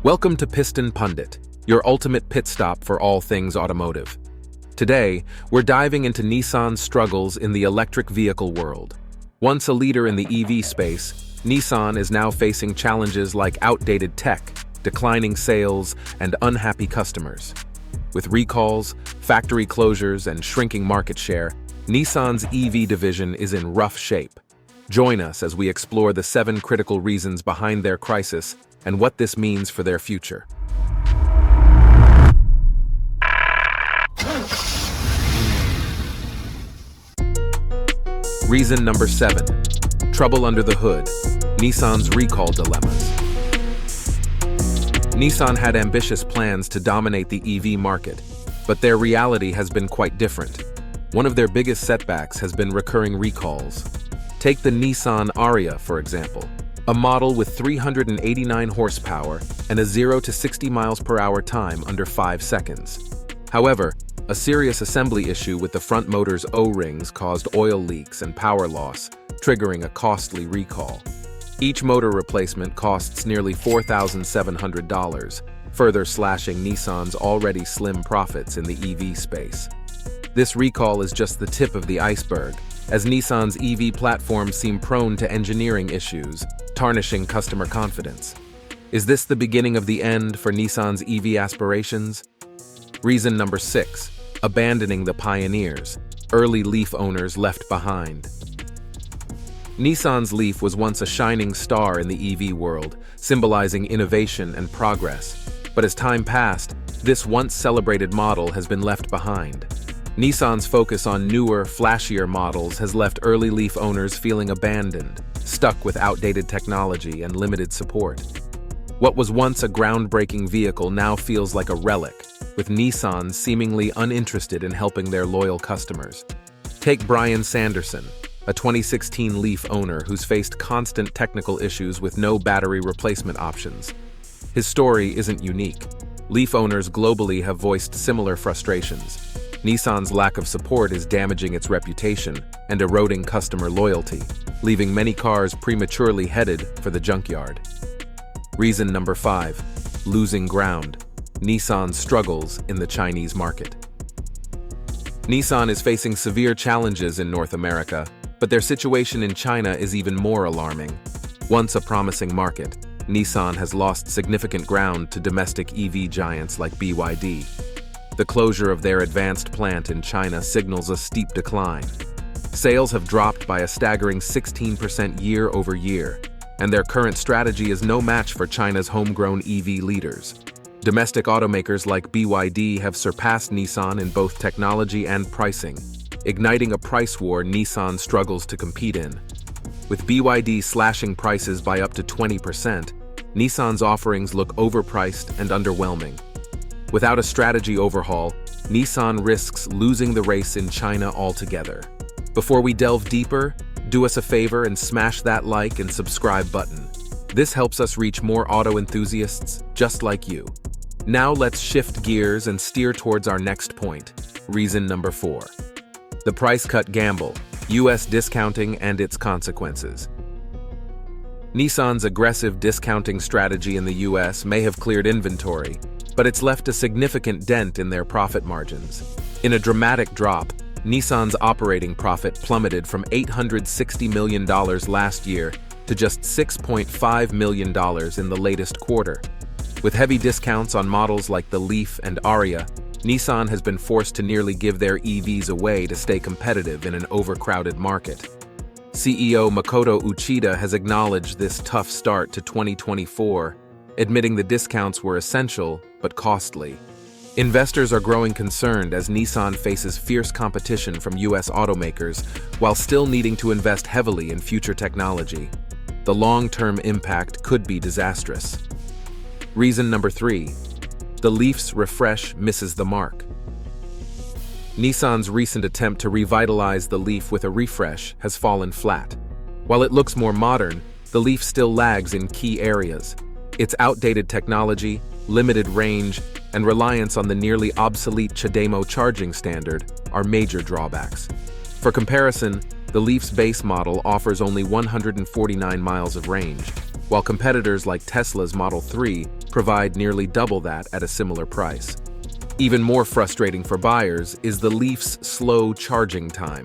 Welcome to Piston Pundit, your ultimate pit stop for all things automotive. Today, we're diving into Nissan's struggles in the electric vehicle world. Once a leader in the EV space, Nissan is now facing challenges like outdated tech, declining sales, and unhappy customers. With recalls, factory closures, and shrinking market share, Nissan's EV division is in rough shape. Join us as we explore the 7 critical reasons behind their crisis and what this means for their future. Reason number 7. Trouble under the hood. Nissan's recall dilemmas. Nissan had ambitious plans to dominate the EV market, but their reality has been quite different. One of their biggest setbacks has been recurring recalls. Take the Nissan Ariya, for example, a model with 389 horsepower and a 0 to 60 miles per hour time under 5 seconds. However, a serious assembly issue with the front motor's O-rings caused oil leaks and power loss, triggering a costly recall. Each motor replacement costs nearly $4,700, further slashing Nissan's already slim profits in the EV space. This recall is just the tip of the iceberg, as Nissan's EV platforms seem prone to engineering issues, tarnishing customer confidence. Is this the beginning of the end for Nissan's EV aspirations? Reason number 6. Abandoning the pioneers. Early Leaf owners left behind. Nissan's Leaf was once a shining star in the EV world, symbolizing innovation and progress. But as time passed, this once celebrated model has been left behind. Nissan's focus on newer, flashier models has left early Leaf owners feeling abandoned, stuck with outdated technology and limited support. What was once a groundbreaking vehicle now feels like a relic, with Nissan seemingly uninterested in helping their loyal customers. Take Brian Sanderson, a 2016 Leaf owner who's faced constant technical issues with no battery replacement options. His story isn't unique. Leaf owners globally have voiced similar frustrations. Nissan's lack of support is damaging its reputation and eroding customer loyalty, leaving many cars prematurely headed for the junkyard. Reason number 5. Losing ground. Nissan struggles in the Chinese market. Nissan is facing severe challenges in North America, but their situation in China is even more alarming. Once a promising market, Nissan has lost significant ground to domestic EV giants like BYD. The closure of their advanced plant in China signals a steep decline. Sales have dropped by a staggering 16% year over year, and their current strategy is no match for China's homegrown EV leaders. Domestic automakers like BYD have surpassed Nissan in both technology and pricing, igniting a price war Nissan struggles to compete in. With BYD slashing prices by up to 20%, Nissan's offerings look overpriced and underwhelming. Without a strategy overhaul, Nissan risks losing the race in China altogether. Before we delve deeper, do us a favor and smash that like and subscribe button. This helps us reach more auto enthusiasts just like you. Now let's shift gears and steer towards our next point. Reason number 4. The price cut gamble, US discounting and its consequences. Nissan's aggressive discounting strategy in the US may have cleared inventory, but it's left a significant dent in their profit margins. In a dramatic drop, Nissan's operating profit plummeted from $860 million last year to just $6.5 million in the latest quarter. With heavy discounts on models like the Leaf and Ariya, Nissan has been forced to nearly give their EVs away to stay competitive in an overcrowded market. CEO Makoto Uchida has acknowledged this tough start to 2024, admitting the discounts were essential but costly. Investors are growing concerned as Nissan faces fierce competition from US automakers while still needing to invest heavily in future technology. The long-term impact could be disastrous. Reason number 3. The Leaf's refresh misses the mark. Nissan's recent attempt to revitalize the Leaf with a refresh has fallen flat. While it looks more modern, the Leaf still lags in key areas. Its outdated technology, limited range, and reliance on the nearly obsolete CHAdeMO charging standard are major drawbacks. For comparison, the Leaf's base model offers only 149 miles of range, while competitors like Tesla's Model 3 provide nearly double that at a similar price. Even more frustrating for buyers is the Leaf's slow charging time.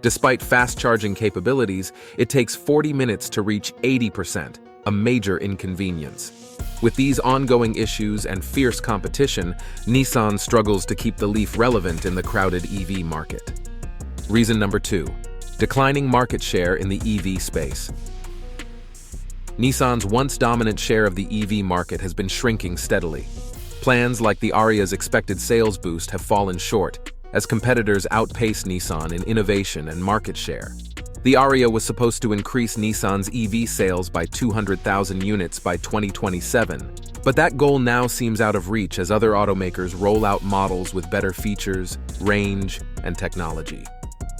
Despite fast charging capabilities, it takes 40 minutes to reach 80%, a major inconvenience. With these ongoing issues and fierce competition, Nissan struggles to keep the Leaf relevant in the crowded EV market. Reason number 2. Declining market share in the EV space. Nissan's once dominant share of the EV market has been shrinking steadily. Plans like the Ariya's expected sales boost have fallen short, as competitors outpace Nissan in innovation and market share. The Ariya was supposed to increase Nissan's EV sales by 200,000 units by 2027, but that goal now seems out of reach as other automakers roll out models with better features, range, and technology.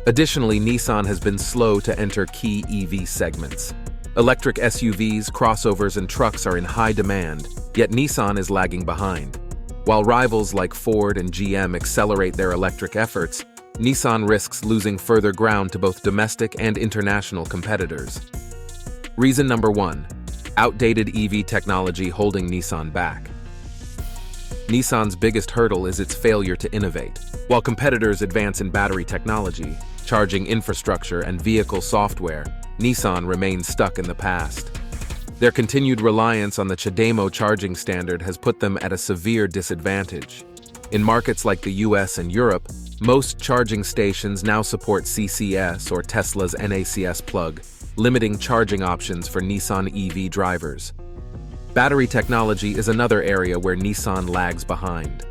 Additionally, Nissan has been slow to enter key EV segments. Electric SUVs, crossovers, and trucks are in high demand, yet Nissan is lagging behind. While rivals like Ford and GM accelerate their electric efforts, Nissan risks losing further ground to both domestic and international competitors. Reason number 1. Outdated EV technology holding Nissan back. Nissan's biggest hurdle is its failure to innovate. While competitors advance in battery technology, charging infrastructure, and vehicle software, Nissan remains stuck in the past. Their continued reliance on the CHAdeMO charging standard has put them at a severe disadvantage. In markets like the US and Europe, most charging stations now support CCS or Tesla's NACS plug, limiting charging options for Nissan EV drivers. Battery technology is another area where Nissan lags behind.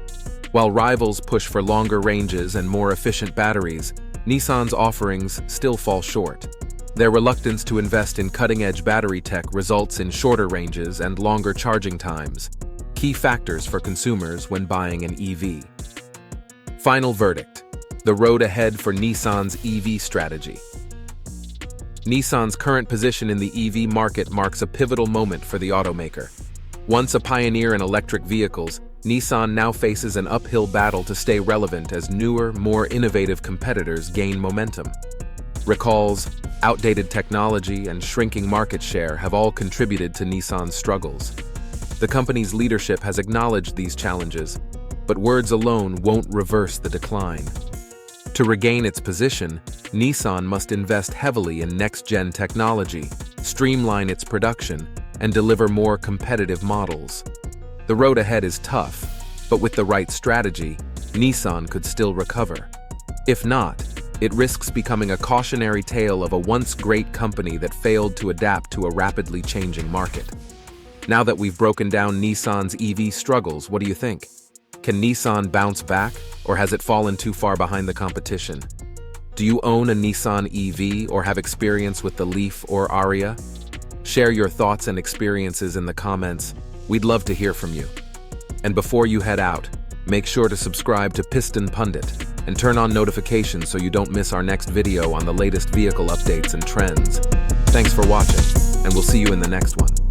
While rivals push for longer ranges and more efficient batteries, Nissan's offerings still fall short. Their reluctance to invest in cutting-edge battery tech results in shorter ranges and longer charging times, key factors for consumers when buying an EV. Final verdict: the road ahead for Nissan's EV strategy. Nissan's current position in the EV market marks a pivotal moment for the automaker. Once a pioneer in electric vehicles, Nissan now faces an uphill battle to stay relevant as newer, more innovative competitors gain momentum. Recalls, outdated technology, and shrinking market share have all contributed to Nissan's struggles. The company's leadership has acknowledged these challenges, but words alone won't reverse the decline. To regain its position, Nissan must invest heavily in next-gen technology, streamline its production, and deliver more competitive models. The road ahead is tough, but with the right strategy, Nissan could still recover. If not, it risks becoming a cautionary tale of a once great company that failed to adapt to a rapidly changing market. Now that we've broken down Nissan's EV struggles, what do you think? Can Nissan bounce back, or has it fallen too far behind the competition? Do you own a Nissan EV or have experience with the Leaf or Ariya? Share your thoughts and experiences in the comments. We'd love to hear from you. And before you head out, make sure to subscribe to Piston Pundit and turn on notifications so you don't miss our next video on the latest vehicle updates and trends. Thanks for watching, and we'll see you in the next one.